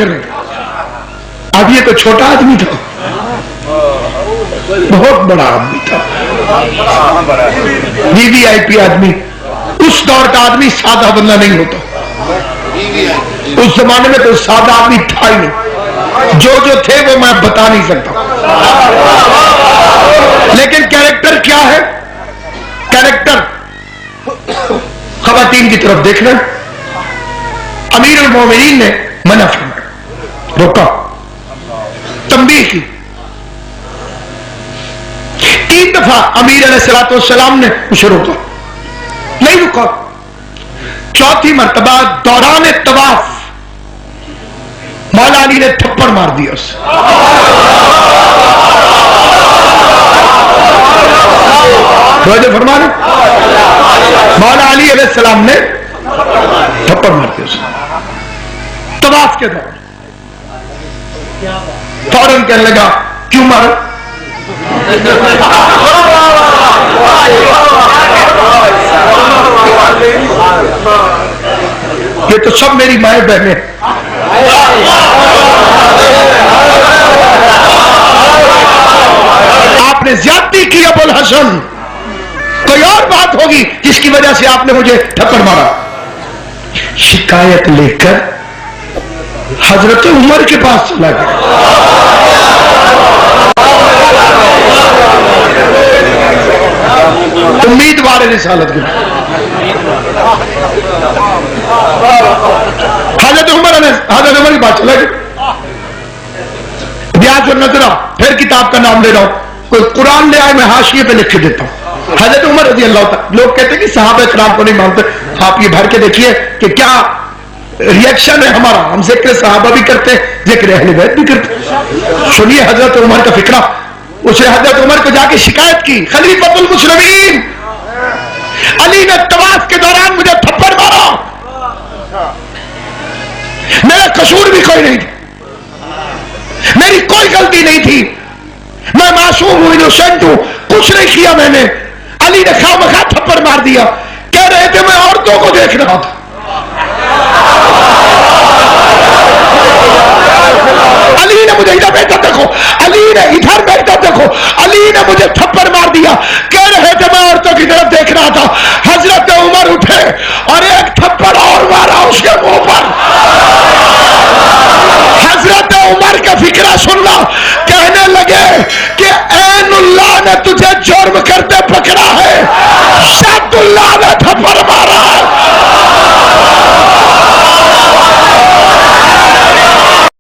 کریں. اب یہ تو چھوٹا آدمی تھا, بہت بڑا آدمی تھا, VIP آدمی. اس دور کا آدمی سادہ بندہ نہیں ہوتا. اس زمانے میں تو سادہ آدمی تھا ہی نہیں. جو تھے وہ میں بتا نہیں سکتا. لیکن کیریکٹر کیا ہے؟ کیریکٹر خواتین کی طرف دیکھنا. امیر المومنین نے منع فرمایا, روکا, تنبیہ کی. 3 دفعہ امیر علیہ السلام نے اسے روکا, نہیں رکا. چوتھی مرتبہ دوران طواف مولا علی نے تھپڑ مار دیا اسے. فرمانے مولا علی علیہ السلام نے تھپڑ مار دیا اسے طواف کے دوران. فوراً کہنے لگا کیوں مارا؟ یہ تو سب میری مائیں بہنیں. آپ نے زیادتی کی ابو الحسن, کوئی اور بات ہوگی جس کی وجہ سے آپ نے مجھے تھپڑ مارا. شکایت لے کر حضرت عمر کے پاس چلا گیا. امیدوار رسالت کے حضرت عمر کی بات چلا گیا. بیاج النظرہ, پھر کتاب کا نام لے رہا ہوں, کوئی قرآن لے آئے میں حاشیے پہ لکھ کے دیتا ہوں. حضرت عمر رضی اللہ تعالیٰ, لوگ کہتے ہیں کہ صحابہ کرام کو نہیں مانتے, آپ یہ بھر کے دیکھیے کہ کیا ریئیکشن ہے ہمارا. ہم ذکر صحابہ بھی کرتے, ذکر اہل بیت بھی کرتے. سنیے حضرت عمر کا فکرہ. اسے حضرت عمر کو جا کے شکایت کی, خلیفۃ المسلمین علی نے طواف کے دوران مجھے تھپڑ مارا, میرا قصور بھی کوئی نہیں تھا, میری کوئی غلطی نہیں تھی, میں معصوم ہوں, انوسنٹ ہوں, کچھ نہیں کیا میں نے. علی نے خواہ مخواہ تھپڑ مار دیا. کہہ رہے تھے میں عورتوں کو دیکھ رہا تھا.